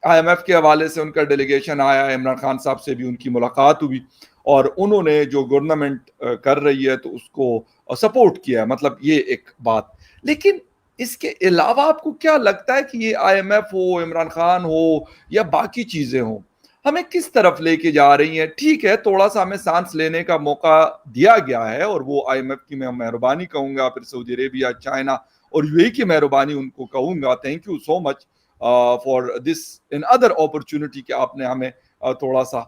IMF के हवाले से उनका डेलीगेशन आया, इमरान खान साहब से भी उनकी मुलाकात हुई और उन्होंने जो गवर्नमेंट कर रही है तो उसको सपोर्ट किया, मतलब ये एक बात। लेकिन इसके अलावा आपको क्या लगता है कि ये IMF हो, इमरान खान हो या बाकी चीजें हों, हमें किस तरफ लेके जा रही हैं? ठीक है, थोड़ा सा हमें सांस लेने का मौका दिया गया है और वो IMF की मैं मेहरबानी कहूंगा, फिर सऊदी अरेबिया, चाइना और UAE की मेहरबानी उनको कहूंगा। Thank you so much for this in other opportunity कि आपने हमें थोड़ा सा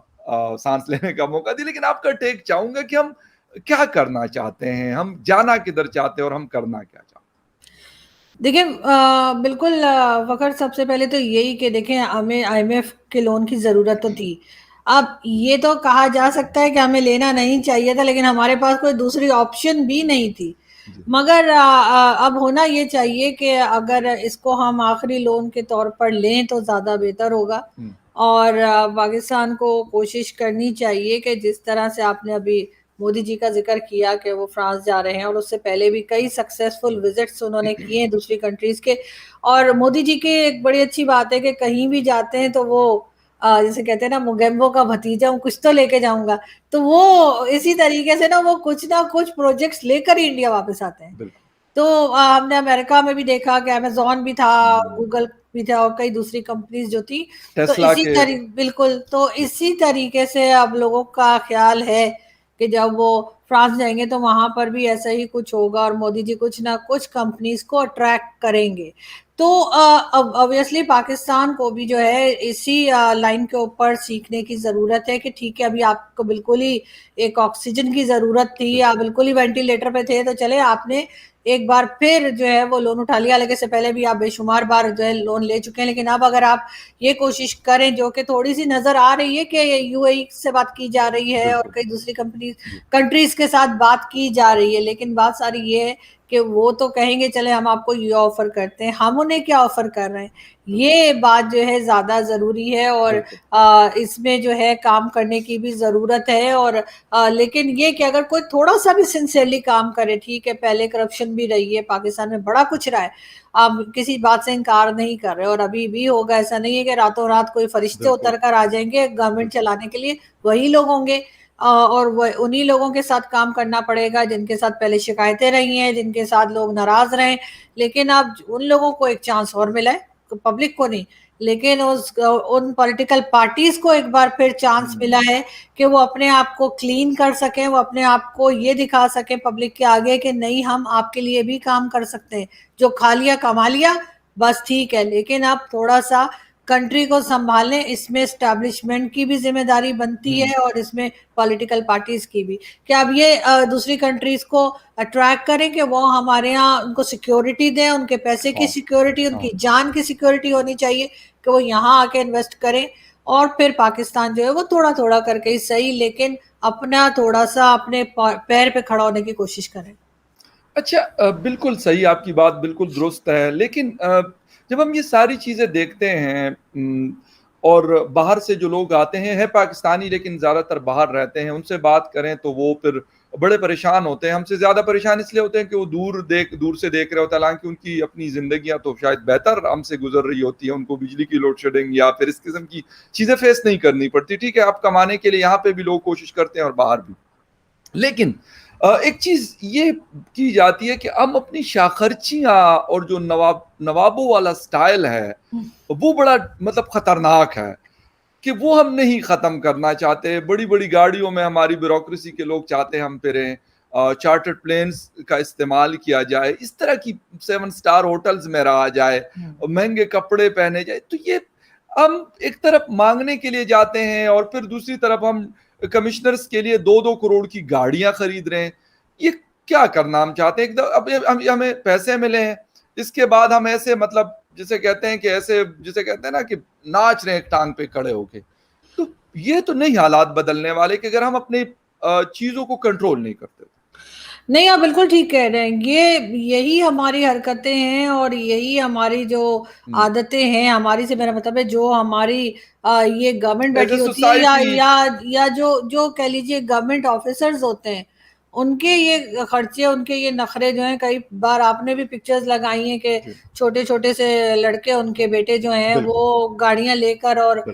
सांस लेने का मौका दिया। लेकिन आपका टेक चाहूंगा कि हम क्या करना चाहते हैं, हम जाना किधर चाहते हैं और हम करना क्या चाहते हैं? देखिए बिल्कुल फ़खर, सबसे पहले तो यही कि देखें, हमें IMF के लोन की ज़रूरत तो थी। अब ये तो कहा जा सकता है कि हमें लेना नहीं चाहिए था, लेकिन हमारे पास कोई दूसरी ऑप्शन भी नहीं थी। जी। मगर अब होना ये चाहिए कि अगर इसको हम आखिरी लोन के तौर पर लें तो ज़्यादा बेहतर होगा। हम्म, और पाकिस्तान को कोशिश करनी चाहिए कि जिस तरह से आपने अभी मोदी जी का जिक्र किया कि वो फ्रांस जा रहे हैं, और उससे पहले भी कई सक्सेसफुल विजिट्स उन्होंने किए हैं दूसरी कंट्रीज के। और मोदी जी की एक बड़ी अच्छी बात है कि कहीं भी जाते हैं तो वो जैसे कहते हैं ना, मुगेम्बो का भतीजा हूँ, कुछ तो लेके जाऊंगा। तो वो इसी तरीके से ना कुछ प्रोजेक्ट्स लेकर ही इंडिया वापस आते हैं। बिल्कुल। तो हमने अमेरिका में भी देखा कि अमेज़न भी था, हम्म, गूगल भी था और कई दूसरी कंपनीज़ जो थी। तो टेस्ला के। बिल्कुल, तो इसी तरीके से अब लोगों का ख़्याल है कि जब वो फ्रांस जाएँगे तो वहाँ पर भी ऐसा ही कुछ होगा और मोदी जी कुछ ना कुछ कंपनीज़ को अट्रैक्ट करेंगे। तो अब ऑब्वियसली पाकिस्तान को भी जो है इसी लाइन के ऊपर सीखने की ज़रूरत है कि ठीक है, अभी आपको बिल्कुल ही एक ऑक्सीजन की ज़रूरत थी, आप बिल्कुल। बिल्कुल ही वेंटिलेटर पे थे, तो चले आपने एक बार फिर जो है वो लोन उठा लिया। हालाँकि इससे पहले भी आप बेशुमार बार जो है लोन ले चुके हैं, लेकिन अब अगर आप ये कोशिश करें, जो कि थोड़ी-सी नज़र आ रही है कि UAE से बात की जा रही है और बिल्कुल। कई दूसरी जी। कंट्रीज़ के साथ बात की जा रही है, लेकिन बात सारी ये है कि वो तो कहेंगे चले हम आपको ये ऑफ़र करते हैं, हम उन्हें क्या ऑफ़र कर रहे हैं, बिल्कुल। ये बात जो है ज़्यादा ज़रूरी है। और बिल्कुल। इसमें जो है काम करने की भी ज़रूरत है। और लेकिन ये कि अगर कोई थोड़ा-सा भी सिंसियरली काम करे, ठीक है, पहले करप्शन भी रही है, पाकिस्तान में बड़ा कुछ रहा है, आप किसी बात से इनकार नहीं कर रहे और अभी भी होगा। ऐसा नहीं है कि रातों-रात कोई फरिश्ते बिल्कुल। उतर कर आ जाएँगे गवर्नमेंट बिल्कुल। चलाने के लिए, वही लोग होंगे। और व उन्हीं लोगों के साथ काम करना पड़ेगा जिनके साथ पहले शिकायतें रही हैं, जिनके साथ लोग नाराज़ रहे हैं। लेकिन अब उन लोगों को एक चांस और मिला है, पब्लिक को नहीं। लेकिन उन पॉलिटिकल पार्टीज़ को एक बार फिर चांस मिला हम्म, है कि वो अपने आप को क्लीन कर सकें, वो अपने आप को ये दिखा सकें पब्लिक के आगे कि नहीं, हम आपके लिए भी काम कर सकते हैं। जो खा लिया कमा लिया, बस ठीक है, लेकिन अब थोड़ा-सा कंट्री को सँभालें, इसमें एस्टेब्लिशमेंट की भी ज़िम्मेदारी बनती हम्म, है और इसमें पॉलिटिकल पार्टीज़ की भी। कि अब ये दूसरी कंट्रीज़ को अट्रैक्ट करें कि वो हमारे यहाँ उनको सिक्योरिटी दें, उनके पैसे की हाँ। सिक्योरिटी, हाँ। उनकी जान की सिक्योरिटी होनी चाहिए कि वो यहाँ आके इन्वेस्ट करें। और फिर पाकिस्तान जो है वो थोड़ा-थोड़ा करके ही सही, लेकिन अपना थोड़ा-सा अपने पैर पे खड़ा होने की कोशिश करें। अच्छा, बिल्कुल सही, आपकी बात बिल्कुल दुरुस्त है। लेकिन जब हम ये सारी चीज़ें देखते हैं, और बाहर से जो लोग आते हैं, है पाकिस्तानी लेकिन ज़्यादातर बाहर रहते हैं, उनसे बात करें तो वो फिर बड़े परेशान होते हैं। हमसे ज़्यादा परेशान इसलिए होते हैं कि वो दूर से देख रहे होते हैं, हालाँकि उनकी अपनी ज़िंदगियाँ तो शायद बेहतर हमसे गुज़र रही होती हैं, उनको बिजली की लोड शेडिंग या फिर इस किस्म की चीज़ें फेस नहीं करनी पड़ती। ठीक है, आप कमाने के लिए यहाँ पे भी लोग कोशिश करते हैं और बाहर भी। लेकिन एक चीज ये की जाती है कि हम अपनी शाखर्चियां और जो नवाबों वाला स्टाइल है, वो बड़ा मतलब खतरनाक है कि वो हम नहीं खत्म करना चाहते। बड़ी बड़ी गाड़ियों में हमारी ब्यूरोक्रेसी के लोग चाहते हैं हम फिरें, चार्टर्ड प्लेन्स का इस्तेमाल किया जाए, इस तरह की 7 स्टार होटल्स में रहा जाए, हुँ। महंगे कपड़े पहने जाए। तो ये हम एक तरफ मांगने के लिए जाते हैं और फिर दूसरी तरफ हम कमिश्नर्स के लिए 2-2 करोड़ की गाड़ियां खरीद रहे हैं। ये क्या करना हम चाहते हैं? एकदम अब हमें पैसे मिले हैं, इसके बाद हम ऐसे मतलब जिसे कहते हैं कि ऐसे जिसे कहते हैं ना कि नाच रहे हैं टांग पे खड़े होके। तो ये तो नहीं हालात बदलने वाले कि अगर हम अपनी चीजों को कंट्रोल नहीं करते। नहीं, आप बिल्कुल ठीक कह रहे हैं। ये यही हमारी हरकतें हैं और यही हमारी जो हम्म। आदतें हैं, हमारी से मेरा मतलब है जो हमारी ये गवर्नमेंट एज बैठी ए होती है, सोसाइटी। या जो जो कह लीजिए गवर्नमेंट ऑफिसर्स होते हैं, उनके ये खर्चे, उनके ये नखरे जो हैं, कई बार आपने भी पिक्चर्स लगाई हैं कि छोटे छोटे से लड़के, उनके बेटे जो हैं वो गाड़ियां लेकर और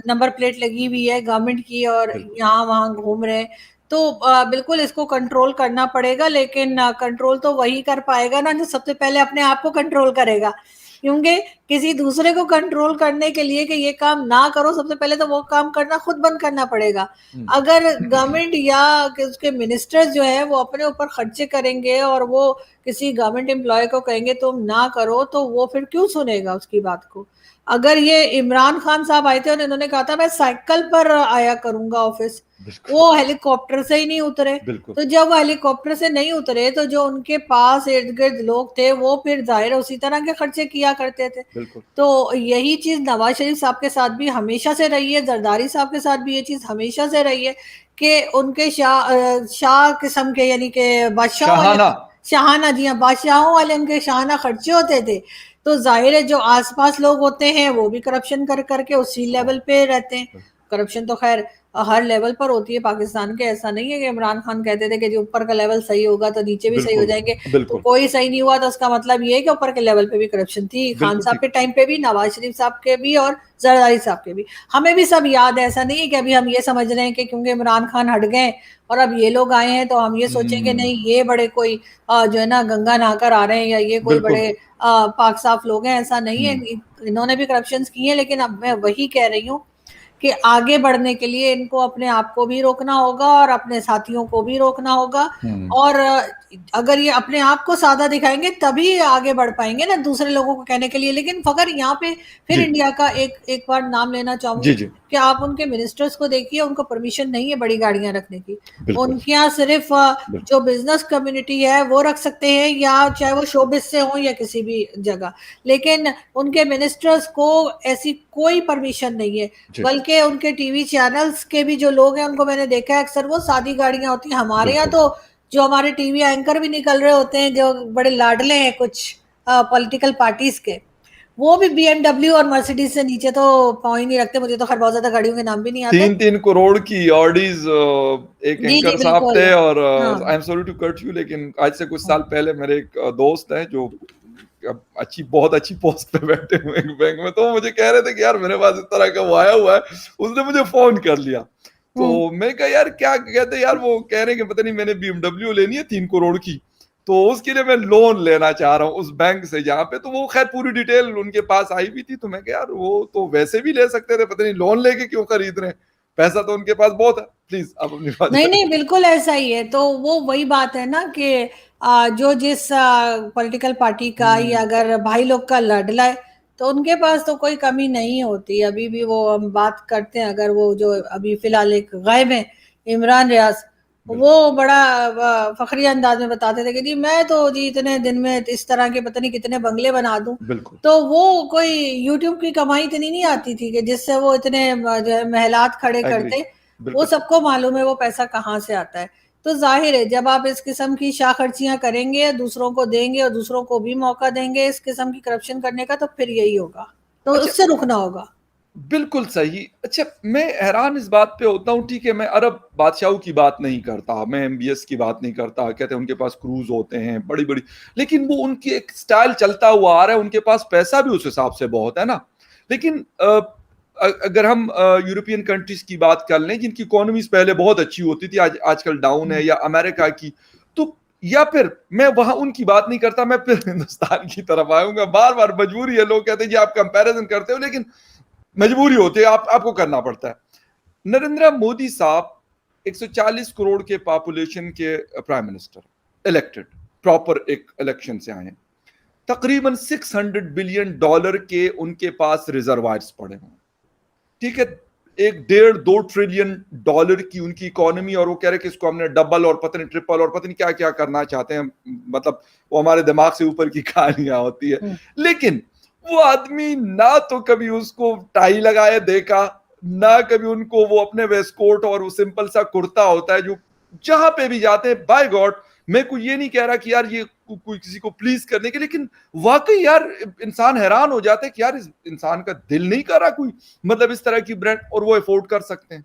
नंबर प्लेट लगी हुई है गवर्नमेंट की और यहाँ वहाँ घूम रहे हैं। तो बिल्कुल इसको कंट्रोल करना पड़ेगा, लेकिन कंट्रोल तो वही कर पाएगा ना जो सबसे पहले अपने आप को कंट्रोल करेगा, क्योंकि किसी दूसरे को कंट्रोल करने के लिए कि ये काम ना करो, सबसे पहले तो वो काम करना खुद बंद करना पड़ेगा। अगर गवर्नमेंट या उसके मिनिस्टर्स जो है वो अपने ऊपर खर्चे करेंगे और वो किसी गवर्नमेंट एम्प्लॉय को कहेंगे तुम ना करो, तो वो फिर क्यों सुनेगा उसकी बात को। अगर ये इमरान खान साहब आए थे और इन्होंने कहा था मैं साइकिल पर आया करूंगा ऑफिस, वो हेलीकॉप्टर से ही नहीं उतरे, तो जब वो हेलीकॉप्टर से नहीं उतरे तो जो उनके पास इर्द गिर्द लोग थे वो फिर जाहिर उसी तरह के खर्चे किया करते थे। तो यही चीज नवाज शरीफ साहब के साथ भी हमेशा से रही है, जरदारी साहब के साथ भी ये चीज हमेशा से रही है कि उनके शाह किस्म के, यानी कि शाहाना, जी हाँ, बादशाहों वाले उनके शाहाना खर्चे होते थे। तो जाहिर है जो आसपास लोग होते हैं वो भी करप्शन कर करके उसी लेवल पे रहते हैं। करप्शन तो खैर हर लेवल पर होती है पाकिस्तान के, ऐसा नहीं है कि इमरान खान कहते थे कि जो ऊपर का लेवल सही होगा तो नीचे भी सही हो जाएंगे, तो कोई सही नहीं हुआ तो उसका मतलब ये है कि ऊपर के लेवल पे भी करप्शन थी, खान साहब के टाइम पे भी, नवाज शरीफ साहब के भी और जरदारी साहब के भी। हमें भी सब याद है, ऐसा नहीं है कि अभी हम ये समझ रहे हैं कि क्योंकि इमरान खान हट गए और अब ये लोग आए हैं तो हम ये सोचेंगे नहीं ये बड़े कोई जो है ना गंगा नहाकर आ रहे हैं या ये कोई बड़े पाक साफ लोग हैं, ऐसा नहीं है। इन्होंने भी करप्शन किए हैं, लेकिन अब मैं वही कह रही हूँ कि आगे बढ़ने के लिए इनको अपने आप को भी रोकना होगा और अपने साथियों को भी रोकना होगा। और अगर ये अपने आप को सादा दिखाएंगे तभी आगे बढ़ पाएंगे ना दूसरे लोगों को कहने के लिए। लेकिन अगर यहाँ पे फिर इंडिया का एक बार नाम लेना चाहूंगी कि आप उनके मिनिस्टर्स को देखिए, उनको परमिशन नहीं है बड़ी गाड़ियां रखने की। उनके यहाँ सिर्फ जो बिजनेस कम्युनिटी है वो रख सकते हैं, या चाहे वो शोबिस से हो या किसी भी जगह, लेकिन उनके मिनिस्टर्स को ऐसी कोई परमिशन नहीं है। बल्कि उनके टीवी चैनल्स के भी जो लोग हैं उनको मैंने देखा है अक्सर वो सादी गाड़ियां होती हैं। हमारे यहाँ तो जो हमारे टीवी एंकर भी निकल रहे होते हैं जो बड़े लाडले हैं कुछ पॉलिटिकल पार्टीज के, वो भी बीएमडब्ल्यू और मर्सिडीज से नीचे तो पाँव ही नहीं रखते। मुझे तो खैर बहुत ज्यादा गाड़ियों के नाम भी नहीं आते। 3-3 करोड़ की ऑडीज एक एंकर साहब थे। और I am sorry to cut you, लेकिन आज से कुछ साल पहले मेरे एक दोस्त हैं जो बहुत अच्छी पोस्ट पे बैठे हुए बैंक में, तो मुझे कह रहे थे कि यार मेरे पास इस तरह का वो आया हुआ है, उसने मुझे फोन कर लिया। तो मैं कहा यार क्या कहते, यार वो कह रहे हैं कि पता नहीं मैंने बीएमडब्ल्यू लेनी है 3 करोड़ की, तो उसके लिए मैं लोन लेना चाह रहा हूँ उस बैंक से जहाँ पे। तो वो खैर पूरी डिटेल उनके पास आई भी थी, तो मैं कहा यार वो तो वैसे भी ले सकते थे, पता नहीं लोन लेके क्यों खरीद रहे हैं, पैसा तो उनके पास बहुत है। प्लीज आप अपनी बात। नहीं बिल्कुल ऐसा ही है। तो वो वही बात है ना कि जो जिस पॉलिटिकल पार्टी का या अगर भाई लोग का लड़ला है तो उनके पास तो कोई कमी नहीं होती। अभी भी वो हम बात करते हैं, अगर वो जो अभी फिलहाल एक गायब है इमरान रियाज, वो बड़ा फखरी अंदाज में बताते थे कि जी मैं तो जी इतने दिन में इस तरह के पता नहीं कितने बंगले बना दूं। तो वो कोई यूट्यूब की कमाई इतनी नहीं आती थी कि जिससे वो इतने जो है महलात खड़े करते। वो सबको मालूम है वो पैसा कहाँ से आता है। तो जाहिर है जब आप इस किस्म की शाखर्चियां करेंगे, दूसरों को देंगे और दूसरों को भी मौका देंगे इस किस्म की करप्शन करने का, तो फिर यही होगा। तो उससे रुकना होगा। बिल्कुल सही। अच्छा, मैं हैरान इस बात पे होता हूँ, ठीक है मैं अरब बादशाहों की बात नहीं करता, मैं एमबीएस की बात नहीं करता, कहते हैं उनके पास क्रूज होते हैं बड़ी बड़ी, लेकिन वो उनकी एक स्टाइल चलता हुआ आ रहा है, उनके पास पैसा भी उस हिसाब से बहुत है ना। लेकिन अगर हम यूरोपियन कंट्रीज की बात कर लें जिनकी इकोनॉमीज पहले बहुत अच्छी होती थी, आजकल डाउन है, या अमेरिका की, तो या फिर मैं वहां उनकी बात नहीं करता, मैं फिर हिंदुस्तान की तरफ आऊंगा। बार बार मजबूरी है, लोग कहते हैं जी आप कंपैरिजन करते हो, लेकिन मजबूरी होती है, आपको करना पड़ता है। नरेंद्र मोदी साहब 140 करोड़ के पॉपुलेशन के प्राइम मिनिस्टर इलेक्टेड, प्रॉपर एक इलेक्शन से आए हैं। तकरीबन $600 बिलियन के उनके पास रिजर्वायर्स पड़े हुए, ठीक है, 1.5-2 ट्रिलियन डॉलर की उनकी इकोनॉमी, और वो कह रहे कि इसको हमने डबल और पता नहीं ट्रिपल और पता नहीं क्या क्या करना चाहते हैं। मतलब वो हमारे दिमाग से ऊपर की कहानियां होती है। लेकिन वो आदमी ना तो कभी उसको टाई लगाए देखा, ना कभी उनको वो अपने वेस्टकोट और वो सिंपल सा कुर्ता होता है जो जहां पे भी जाते हैं। बाय गॉड, मैं कोई ये नहीं कह रहा कि यार ये कोई किसी को प्लीज करने के, लेकिन वाकई यार इंसान हैरान हो जाता है कि यार इस इंसान का दिल नहीं कर रहा कोई, मतलब इस तरह की ब्रांड, और वो अफोर्ड कर सकते हैं।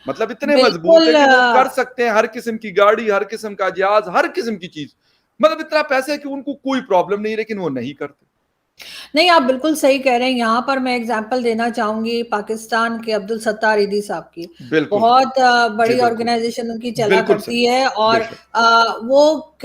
मतलब इतने मजबूत है बिल्कुल कि वो कर सकते हैं हर किस्म की गाड़ी, हर किस्म का जहाज, हर किस्म की चीज। मतलब इतना पैसा है कि उनको कोई प्रॉब्लम नहीं, लेकिन वो नहीं करते। नहीं, आप बिल्कुल सही कह रहे हैं। यहाँ पर मैं एग्ज़ाम्पल देना चाहूँगी पाकिस्तान के अब्दुल सत्तार ईदी साहब की। बिल्कुल। बहुत जी बड़ी बिल्कुल। ऑर्गेनाइज़ेशन उनकी चला बिल्कुल सही। करती है और बेशक। वो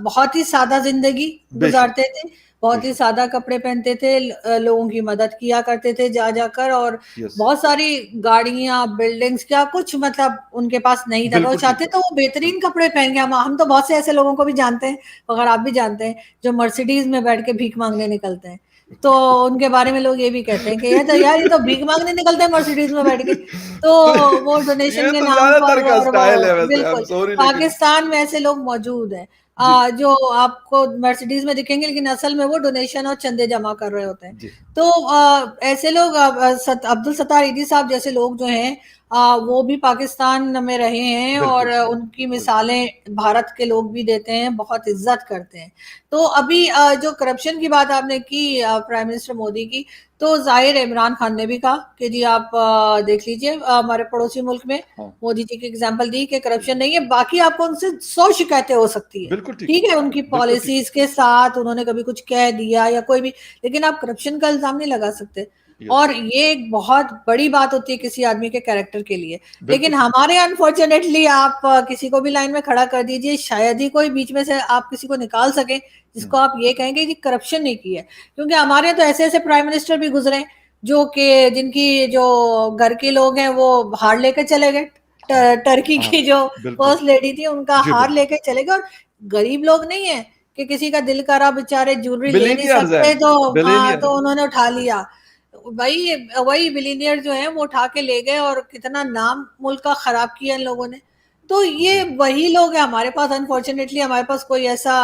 बहुत ही सादा ज़िंदगी बेशक। गुज़ारते थे, बहुत ही बेशक। सादा कपड़े पहनते थे, लोगों की मदद किया करते थे जा-जाकर और यस। बहुत सारी गाड़ियाँ, बिल्डिंग्स क्या कुछ मतलब उनके पास नहीं था, तो वो बिल्कुल ठीक चाहते है। तो वो बेहतरीन कपड़े पहन के हम तो बहुत से ऐसे लोगों को भी जानते हैं, अगर आप भी जानते हैं, जो मर्सिडीज़ में बैठ के भीख माँगने निकलते हैं। तो उनके बारे में लोग ये भी कहते हैं कि ये तो भीख मांगने निकलते हैं मर्सिडीज में बैठ के। तो तो वो डोनेशन ये के तो नाम ज्यादातर पर का और स्टाइल है वो वैसे, आई एम बिल्कुल, सॉरी लेकिन। पाकिस्तान में ऐसे लोग मौजूद हैं जी। जो आपको मर्सिडीज में दिखेंगे लेकिन असल में वो डोनेशन और चंदे जमा कर रहे होते हैं। जी। तो ऐसे लोग अब्दुल सत्तार ईदी साहब जैसे लोग जो हैं वो भी पाकिस्तान में रहे हैं और बिल्कुल सही। उनकी बिल्कुल। मिसालें भारत के लोग भी देते हैं, बहुत इज्जत करते हैं। तो अभी जो करप्शन की बात आपने की प्राइम मिनिस्टर मोदी की, तो जाहिर है इमरान खान ने भी कहा कि जी आप देख लीजिए हमारे पड़ोसी मुल्क में हाँ। मोदी जी की एग्जांपल दी कि करप्शन नहीं है, बाकी आपको उनसे 100 शिकायतें हो सकती है। बिल्कुल ठीक है। ठीक है, उनकी बिल्कुल ठीक पॉलिसीज के साथ उन्होंने कभी कुछ कह दिया या कोई भी, लेकिन आप करप्शन का इल्जाम नहीं लगा सकते। है। यस। और ये एक बहुत बड़ी बात होती है किसी आदमी के कैरेक्टर के लिए। बिल्कुल लेकिन ठीक है। हमारे अनफॉर्चुनेटली आप किसी को भी लाइन में खड़ा कर दीजिए, शायद ही कोई बीच में से आप किसी को निकाल सकें जिसको आप ये कहेंगे कि करप्शन नहीं की है। क्योंकि हमारे तो ऐसे-ऐसे प्राइम मिनिस्टर भी गुज़रे हैं, जो कि जिनकी जो घर के लोग हैं वो हार लेके चले गए। हाँ। टर्की हाँ। की जो बिल्कुल। फर्स्ट लेडी थी उनका जी हार बिल्कुल। लेके चले गए और गरीब लोग नहीं है कि किसी का दिल करा बेचारे ज्वेलरी ले नहीं बिलीनियर्स हैं। सकते तो हाँ, बिलीनियर। तो उन्होंने उठा लिया। वही वही बिलीनियर जो हैं वो उठा के ले गए और कितना नाम मुल्क का खराब किया इन लोगों ने। तो ये जी। वही लोग हैं हमारे पास, अनफॉर्चुनेटली हमारे पास कोई ऐसा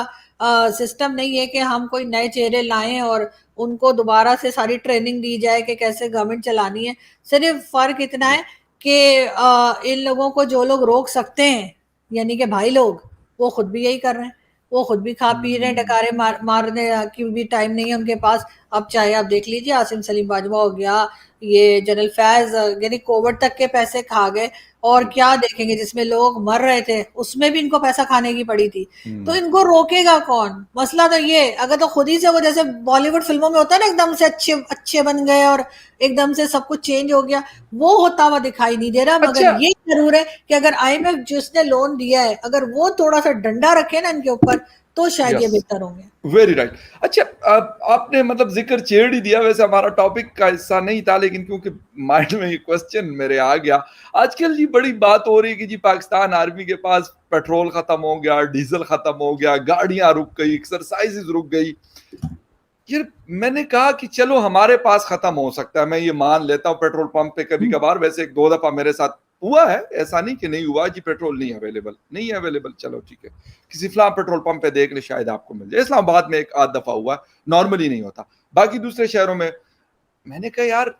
सिस्टम नहीं है कि हम कोई नए चेहरे लाएं और उनको दोबारा से सारी ट्रेनिंग दी जाए कि कैसे गवर्नमेंट चलानी है। सिर्फ फर्क इतना जी। है कि इन लोगों को जो लोग रोक सकते हैं यानी कि भाई लोग, वो खुद भी यही कर रहे हैं। वो खुद भी खा पी रहे हैं, हम्म। डकारे मारने की भी टाइम नहीं है उनके पास। अब चाहे आप देख लीजिए आसिम सलीम बाजवा हो गया, ये जनरल फैज यानी कोविड तक के पैसे खा गए और जी। क्या देखेंगे, जिसमें लोग मर रहे थे उसमें भी इनको पैसा खाने की पड़ी थी। तो हम्म। इनको रोकेगा कौन? मसला तो ये, अगर तो खुद ही से वो जैसे बॉलीवुड फिल्मों में होता है ना, एकदम से अच्छे अच्छे बन गए और एकदम से सब कुछ चेंज हो गया, वो होता हुआ दिखाई नहीं दे रहा। मगर अच्छा। ये जरूर है कि अगर आईएमएफ जिसने लोन दिया है अगर वो थोड़ा सा डंडा रखे ना इनके ऊपर, तो शायद ये यस। बेहतर होंगे। Very right. अच्छा, आपने मतलब जिक्र छेड़ ही दिया, वैसे हमारा टॉपिक का हिस्सा नहीं था, लेकिन क्योंकि माइंड में ये क्वेश्चन मेरे आ गया। आजकल जी बड़ी बात हो रही है कि जी पाकिस्तान आर्मी के पास पेट्रोल खत्म हो गया, डीजल खत्म हो गया, गाड़ियां रुक गई, एक्सरसाइजेज रुक गई। यार मैंने कहा कि चलो हमारे पास खत्म हो सकता है, मैं ये मान लेता हूँ पेट्रोल पंप पे कभी कभार, वैसे एक दो दफा मेरे साथ हुआ है, ऐसा नहीं कि नहीं हुआ जी पेट्रोल नहीं अवेलेबल, नहीं है अवेलेबल, चलो ठीक है, किसी फलां पेट्रोल पंप पे देख ले शायद आपको मिल जाए। इस्लामाबाद में एक आध दफा हुआ, नॉर्मली नहीं होता। बाकी दूसरे शहरों में मैंने कहा यार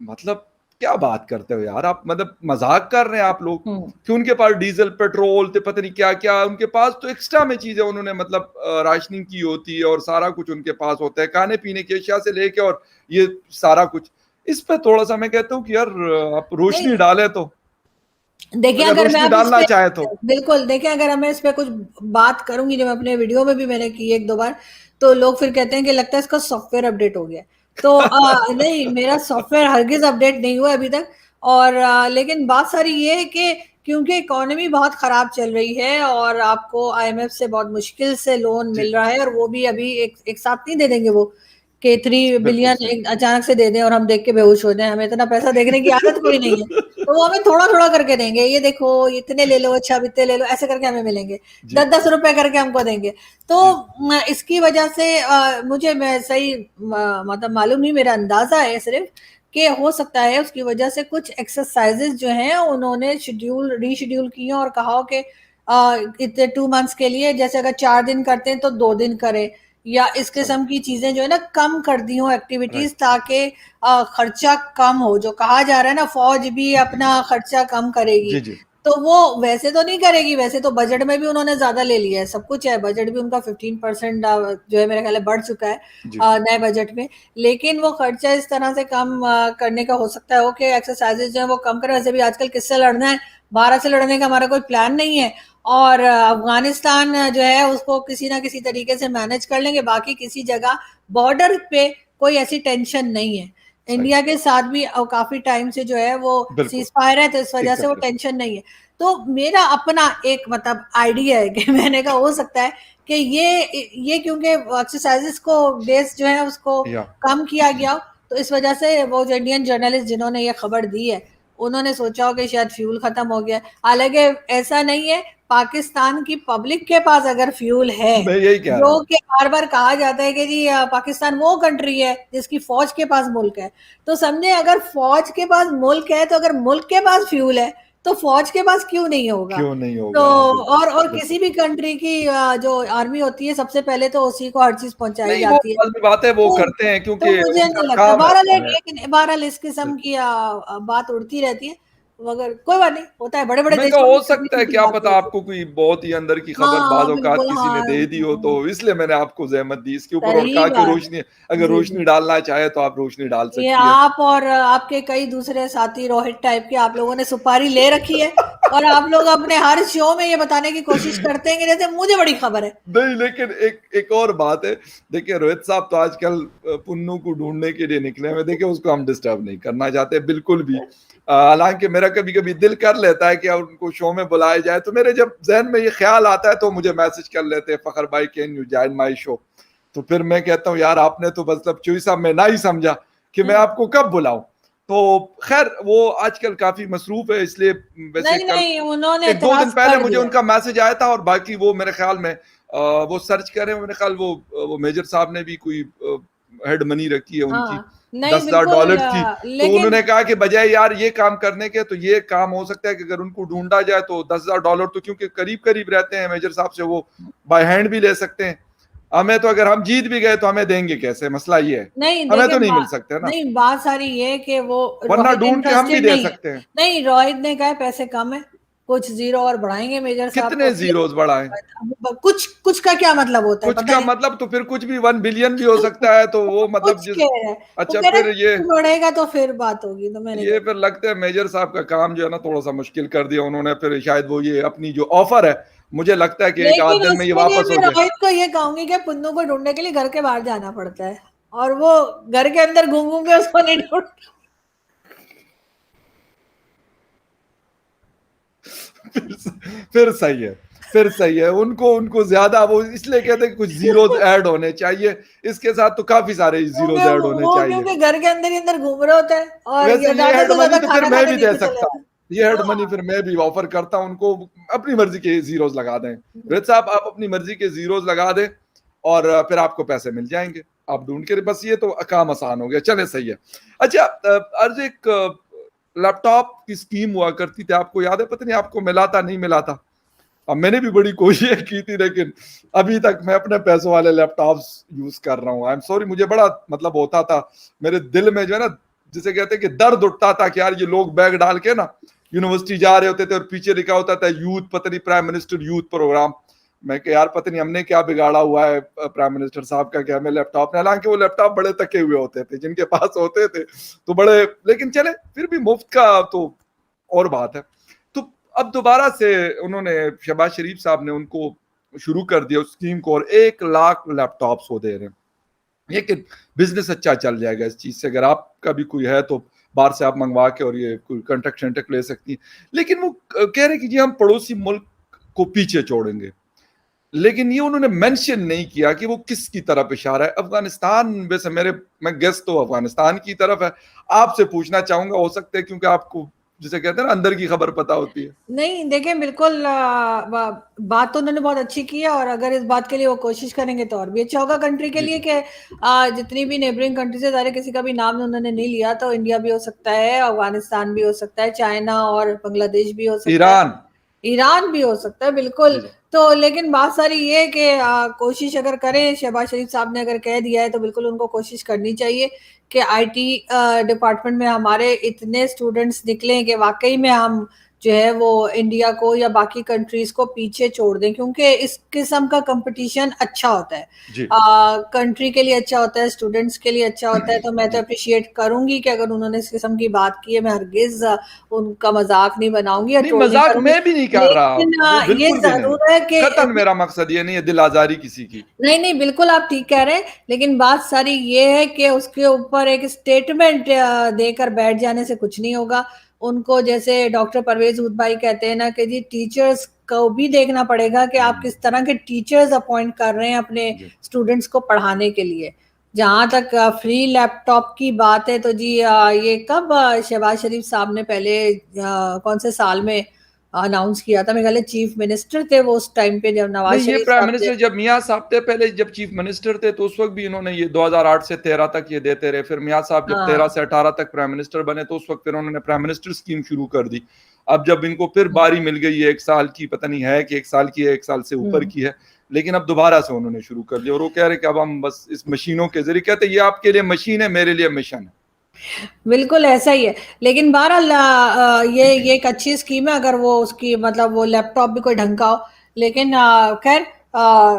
मतलब क्या बात करते हो यार आप, मतलब मजाक कर रहे हैं आप लोग हम्म। कि उनके पास डीजल पेट्रोल तो पता नहीं क्या क्या उनके पास, तो एक्स्ट्रा में चीजें उन्होंने मतलब राशनिंग की होती है और सारा कुछ उनके पास होता है, खाने पीने की अशिया से लेके और ये सारा कुछ। इस पे थोड़ा सा मैं कहता हूँ कि यार आप रोशनी नहीं, डालें तो, देखिए अगर अगर मैं रोशनी अब इस डालना पे चाहे तो। बिल्कुल देखिए अगर मैं इस पे कुछ बात करूंगी, जो मैं अपने वीडियो में भी मैंने की एक दो बार, तो लोग फिर कहते हैं कि लगता है इसका सॉफ्टवेयर अपडेट हो गया। तो नहीं, मेरा सॉफ्टवेयर हरगिज अपडेट नहीं हुआ अभी तक। और लेकिन बात सारी ये है कि क्योंकि इकोनॉमी बहुत खराब चल रही है और आपको आईएमएफ से बहुत मुश्किल से लोन जी मिल रहा है, और वो भी अभी एक साथ नहीं दे देंगे वो कि 3 बिल्कुल बिलियन सही। एक अचानक से दे दें और हम देख के बेहोश हो जाएं। हमें इतना पैसा देखने की आदत कोई नहीं है, तो वो हमें थोड़ा-थोड़ा करके देंगे। ये देखो इतने ले लो, अच्छा अब इतने ले लो, ऐसे करके हमें मिलेंगे। जी 10-10 रुपए करके हमको देंगे। तो जी इसकी वजह से मुझे मैं सही मतलब मालूम नहीं, मेरा अंदाज़ा है सिर्फ़ कि हो सकता है उसकी वजह से कुछ एक्सरसाइज़ेज़ जो हैं उन्होंने रीशेड्यूल किए और कहा हो कि इतने 2 मंथ्स के लिए, जैसे अगर 4 दिन करते हैं तो 2 दिन करें, या इस सही। किस्म की चीज़ें जो है ना कम कर दी हों एक्टिविटीज़, राइट। ताकि खर्चा कम हो। जो कहा जा रहा है ना, फौज भी अपना खर्चा कम करेगी, जी जी तो वो वैसे तो नहीं करेगी, वैसे तो बजट में भी उन्होंने ज्यादा ले लिया है, सब कुछ है, बजट भी उनका 15% जो है मेरे ख्याल है बढ़ चुका है जी। नए बजट में। लेकिन वो खर्चा इस तरह से कम करने का हो सकता है, ओके एक्सरसाइजेज जो है वो कम करें, वैसे भी आजकल किससे लड़ना है, भारत से लड़ने का हमारा कोई प्लान नहीं है, और अफगानिस्तान जो है उसको किसी ना किसी तरीके से मैनेज कर लेंगे, बाकी किसी जगह बॉर्डर पे कोई ऐसी टेंशन नहीं है। सही। इंडिया के साथ भी काफी टाइम से जो है वो बिल्कुल। सीज फायर है, तो इस वजह से वो एग्ज़ैक्टली। टेंशन नहीं है। तो मेरा अपना एक मतलब आइडिया है कि मैंने कहा हो सकता है कि ये क्योंकि एक्सरसाइजेस को डेज जो है उसको या कम किया गया हो, तो इस वजह से वो जो इंडियन जर्नलिस्ट जिन्होंने ये खबर दी है उन्होंने सोचा हो कि शायद फ्यूल खत्म हो गया। हालांकि ऐसा नहीं है, पाकिस्तान की पब्लिक के पास अगर फ्यूल है, मैं यही कह रहा जो हूँ। कि बार बार कहा जाता है कि जी पाकिस्तान वो कंट्री है जिसकी फौज के पास मुल्क है, तो समझे अगर फौज के पास मुल्क है तो अगर मुल्क के पास फ्यूल है तो फौज के पास क्यों नहीं होगा। क्यों नहीं तो होगा? बिल्कुल, और बिल्कुल। किसी भी कंट्री की जो आर्मी होती है सबसे पहले तो उसी को हर चीज पहुंचाई नहीं, वो जाती है। लाज़मी बात है, वो तो करते हैं तो क्योंकि मुझे उनका नहीं लगता, काम बहरहाल ऐसा है। लेकिन बहरहाल इस किस्म की बात उड़ती रहती है, मगर कोई बात नहीं, होता है, बड़े बड़े मैं कहा देशों में हो कभी सकता है, ऐसी क्या बातें पता होती आपको कोई बहुत ही अंदर की हैं। खबर हाँ बाज़ औक़ात बिल्कुल, किसी ने हाँ दे दी हो, तो इसलिए मैंने आपको ज़हमत दी इसके ऊपर और सही कहा कि बात रोशनी, है। अगर जी जी, रोशनी डालना चाहे तो आप रोशनी डाल ये सकती हैं। आप और आपके कई दूसरे साथी रोहित टाइप के, आप लोगों ने सुपारी ले रखी है और आप लोग अपने हर शो में ये बताने की कोशिश करते हैं कि जैसे मुझे बड़ी खबर है। नहीं, लेकिन एक एक और बात है, देखिए रोहित साहब तो आजकल पुन्नू को ढूँढने के लिए निकले हुए हैं, देखिए उसको हम डिस्टर्ब नहीं करना चाहते बिल्कुल भी। हालाँकि मेरा कभी-कभी दिल कर लेता है कि अब उनको शो में बुलाया जाए, तो मेरे जब ज़हन में ये ख़्याल आता है तो मुझे मैसेज कर लेते हैं, फ़खर भाई can you join my show? तो फिर मैं कहता हूँ यार आपने तो मतलब चूई साहब में ना ही समझा कि मैं आपको कब बुलाऊँ? तो ख़ैर वो आजकल काफ़ी मसरूफ़ है, इसलिए वैसे नहीं कल नहीं, उन्होंने 1-2 दिन एतराज पहले कर मुझे दिया। उनका मैसेज आया था और बाकी वो मेरे ख़्याल में वो सर्च करें, मेरे ख़्याल वो मेजर साहब ने भी कोई हेड मनी रखी है उनकी हाँ नहीं बिल्कुल $10,000 की, तो लेकिन उन्होंने कहा कि बजाय यार ये काम करने के तो ये काम हो सकता है कि अगर उनको ढूँढा जाए तो $10,000 तो क्योंकि करीब-करीब रहते हैं मेजर साहब से, वो बाय हैंड भी ले सकते हैं। हमें तो अगर हम जीत भी गए तो हमें देंगे कैसे? मसला ये है। नहीं हमें देखिए तो नहीं मिल सकते ना, नहीं बात सारी ये है कि वो वरना रोहित ढूँढ के हम भी इंटरेस्टेड दे नहीं है। सकते हैं। नहीं रोहित ने कहा है पैसे कम है, कुछ जीरो और बढ़ाएंगे मेजर साहब कितने तो ये ज़ीरोज़ बढ़ाएँ? कुछ कुछ का क्या मतलब होता है कुछ पता का नहीं। मतलब तो फिर कुछ भी 1 बिलियन भी हो सकता है, तो वो मतलब कुछ जिस कह रहा है, वो अच्छा कह रहा फिर है बढ़ेगा तो फिर बात होगी, तो मैंने ये कहा फिर लगता है मेजर साहब का काम जो है ना थोड़ा-सा मुश्किल कर दिया उन्होंने, फिर शायद वो ये अपनी जो ऑफ़र है, मुझे लगता है कि 1 आध लेकिन दिन में ये उसके लिए वापस मैं हो जाए। रोहित को ये कहूंगी कि पुन्नू को ढूंढने के लिए घर के बाहर जाना पड़ता है, और वो घर के अंदर घूम घूम के उसको नहीं ढूंढ। फिर फिर सही है, फिर सही है। उनको उनको ज़्यादा वो इसलिए कहते हैं कि कुछ ज़ीरोज़ ऐड होने चाहिए, इसके साथ तो काफ़ी सारे ज़ीरोज़ ऐड होने चाहिए। क्योंकि घर के अंदर ही अंदर घूम रहा होता है और वैसे ये ये ज्यादा हेड से मनी ज्यादा तो फिर खाना मैं खाने भी दे नीचे चले सकता हूँ। जाता ये हेड है। मनी फिर मैं भी ऑफ़र करता हूँ उनको, अपनी मर्ज़ी के ज़ीरोज़ लगा दें। रोहित साहब आप अपनी मर्ज़ी के ज़ीरोज़ लगा दें और फिर आपको पैसे मिल जाएँगे। आप ढूँढ के बस ये तो काम आसान हो गया, चलें सही है। अच्छा अर्ज़ एक लैपटॉप की स्कीम हुआ करती थी, आपको याद है? पता नहीं आपको मिला था, नहीं मिला था? अब मैंने भी बड़ी कोशिशें की थी लेकिन अभी तक मैं अपने पैसों वाले लैपटॉप्स यूज़ कर रहा हूँ। आई एम सॉरी, मुझे बड़ा मतलब होता था, मेरे दिल में जो है ना, जिसे कहते हैं कि दर्द उठता था कि यार ये लोग बैग डाल के ना यूनिवर्सिटी जा रहे होते थे और पीछे लिखा होता था यूथ, पता नहीं प्राइम मिनिस्टर यूथ प्रोग्राम। मैं कि यार पता नहीं हमने क्या बिगाड़ा हुआ है प्राइम मिनिस्टर साहब का कि हमें लैपटॉप ने, हालाँकि वो लैपटॉप बड़े तके हुए होते थे, जिनके पास होते थे तो बड़े, लेकिन चले फिर भी मुफ्त का तो और बात है। तो अब दोबारा से उन्होंने, शहबाज शरीफ साहब ने उनको शुरू कर दिया उस स्कीम को और 1 लाख लैपटॉप्स वो दे रहे हैं। लेकिन बिज़नेस अच्छा चल जाएगा इस चीज़ से, अगर आपका भी कोई है तो बाहर से आप मँगवा के और ये कोई कॉन्ट्रैक्ट-शन्ट्रैक्ट ले सकती हैं। लेकिन वो कह रहे हैं कि जी हम पड़ोसी मुल्क को पीछे छोड़ेंगे। लेकिन ये उन्होंने मेंशन नहीं किया कि वो किसकी तरफ इशारा है। अफ़गानिस्तान वैसे मैं गेस तो अफ़गानिस्तान की तरफ है। आपसे पूछना चाहूँगा, हो सकता है क्योंकि आपको जिसे कहते हैं ना अंदर की खबर पता होती है। नहीं देखिए बिल्कुल बात तो उन्होंने बहुत अच्छी की है, और अगर इस बात के लिए वो कोशिश करेंगे तो और भी अच्छा होगा कंट्री के जी, लिए जी। कि जितनी भी नेबरिंग कंट्रीज है सारे, किसी का भी नाम उन्होंने नहीं लिया, तो इंडिया भी हो सकता है, अफगानिस्तान भी हो सकता है, चाइना और बांग्लादेश भी हो सकता है, ईरान। ईरान भी हो सकता है बिल्कुल। जी, जी। तो लेकिन बात सारी ये है कि कोशिश अगर करें, शहबाज शरीफ साहब ने अगर कह दिया है तो बिल्कुल उनको कोशिश करनी चाहिए कि आईटी डिपार्टमेंट में हमारे इतने स्टूडेंट्स निकलें कि वाकई में हम जो है वो इंडिया को या बाकी कंट्रीज को पीछे छोड़ दें, क्योंकि इस किस्म का कंपटीशन अच्छा होता है, जी। कंट्री के लिए अच्छा होता है, स्टूडेंट्स के लिए अच्छा होता है। तो मैं तो जी। अप्रिशिएट करूंगी कि अगर उन्होंने इस किस्म की बात की है, मैं हरगिज उनका मजाक नहीं बनाऊंगी या नहीं, ट्रोल नहीं मज़ाक करूंगी। मैं भी नहीं कर रहा, लेकिन वो ये बिल्कुल भी नहीं। जरूर है कि कतई मेरा मकसद ये नहीं है दिल आज़ारी किसी की। नहीं नहीं, बिल्कुल आप ठीक कह रहे हैं, लेकिन बात सारी ये है कि उसके ऊपर एक स्टेटमेंट देकर बैठ जाने से कुछ नहीं होगा। उनको जैसे डॉक्टर परवेज उद भाई कहते हैं ना कि जी टीचर्स को भी देखना पड़ेगा कि आप किस तरह के टीचर्स अपॉइंट कर रहे हैं अपने जी। स्टूडेंट्स को पढ़ाने के लिए। जहां तक फ्री लैपटॉप की बात है तो जी ये कब शहबाज शरीफ साहब ने पहले कौन से साल में अनाउंस किया था? मेरे ख्याल है चीफ मिनिस्टर थे वो उस टाइम पे, जब नवाज नहीं, ये शरीफ प्राइम साहब थे। मिनिस्टर जब मियाँ साहब थे, पहले जब चीफ मिनिस्टर थे तो उस वक्त भी इन्होंने ये 2008 से 13 तक ये देते रहे। फिर मियाँ साहब जब 13 हाँ। से 18 तक प्राइम मिनिस्टर बने तो उस वक्त फिर उन्होंने प्राइम मिनिस्टर स्कीम शुरू कर दी। अब जब इनको फिर बारी मिल गई है 1 साल की, पता नहीं है कि 1 साल की है, 1 साल से ऊपर की है, लेकिन अब दोबारा से उन्होंने शुरू कर दिया और वो कह रहे हैं कि अब हम बस इस मशीनों के जरिए, कहते हैं ये आपके लिए मशीन है, मेरे लिए मिशन है। बिल्कुल ऐसा ही है, लेकिन बहरहाल ये एक अच्छी स्कीम है अगर वो उसकी मतलब वो लैपटॉप भी कोई ढंग का हो। लेकिन खैर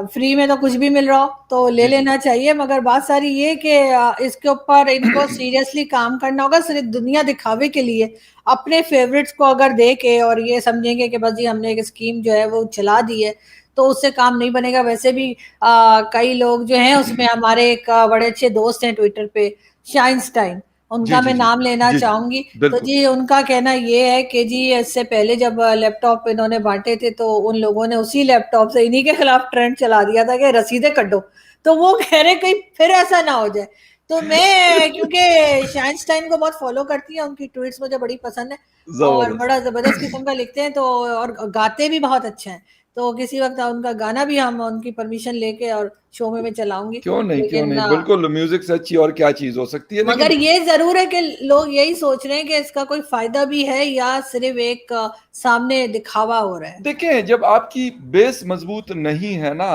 फ्री में तो कुछ भी मिल रहा हो तो ले जी, जी। लेना चाहिए, मगर बात सारी ये कि इसके ऊपर इनको सीरियसली काम करना होगा। सिर्फ दुनिया दिखावे के लिए अपने फेवरेट्स को अगर दे के और ये समझेंगे कि बस जी हमने एक स्कीम जो है वो चला दी है, तो उससे काम नहीं बनेगा। वैसे भी कई लोग जो हैं उसमें, हमारे एक बड़े अच्छे दोस्त हैं ट्विटर पे, शाइनस्टाइन, जी, उनका जी, मैं जी। नाम लेना जी, जी। चाहूंगी। तो बिल्कुल। जी उनका कहना ये है कि जी इससे पहले जब लैपटॉप इन्होंने बांटे थे तो उन लोगों ने उसी लैपटॉप से इन्हीं के खिलाफ ट्रेंड चला दिया था कि रसीदें कटो। तो वो कह रहे कहीं फिर ऐसा ना हो जाए। तो मैं क्योंकि शाइनस्टाइन को बहुत फॉलो करती हूँ, उनकी ट्वीट्स मुझे बड़ी पसंद है और ज़बरदस्त। बड़ा जबरदस्त किस्म का लिखते हैं, तो और गाते भी बहुत अच्छे हैं। तो किसी वक्त उनका गाना भी हम उनकी परमिशन लेके और शो में मैं चलाऊंगी। क्यों नहीं, क्यों लेकिन नहीं? बिल्कुल, म्यूज़िक से अच्छी और क्या चीज़ हो सकती है, मगर लेकिन ये जरूर है कि लोग यही सोच रहे हैं कि इसका कोई फायदा भी है या सिर्फ एक सामने दिखावा हो रहा है। देखें, जब आपकी बेस मजबूत नहीं है ना,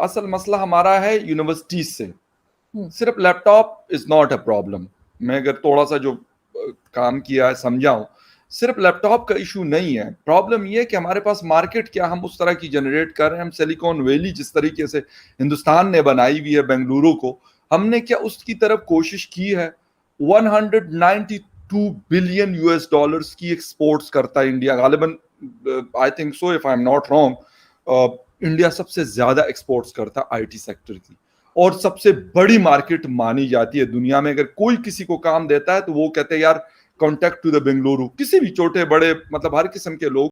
असल मसला हमारा है यूनिवर्सिटीज से। हम्म। सिर्फ laptop is not a problem. मैं अगर थोड़ा सा जो काम किया है समझा हूं, सिर्फ लैपटॉप का इशू नहीं है। प्रॉब्लम ये है कि हमारे पास मार्केट क्या हम उस तरह की जनरेट कर रहे हैं। हम सिलिकॉन वैली जिस तरीके से हिंदुस्तान ने बनाई हुई है बेंगलुरु को, हमने क्या उसकी तरफ कोशिश की है? 192 बिलियन यूएस डॉलर्स की एक्सपोर्ट्स करता है इंडिया गालिबन। I think so, if I am not wrong, India सबसे ज्यादा एक्सपोर्ट्स करता है आईटी सेक्टर की, और सबसे बड़ी मार्केट मानी जाती है दुनिया में। अगर कोई किसी को काम देता है तो वो कहते हैं यार कॉन्टेक्ट टू द बेंगलुरु, किसी भी छोटे बड़े मतलब हर किस्म के लोग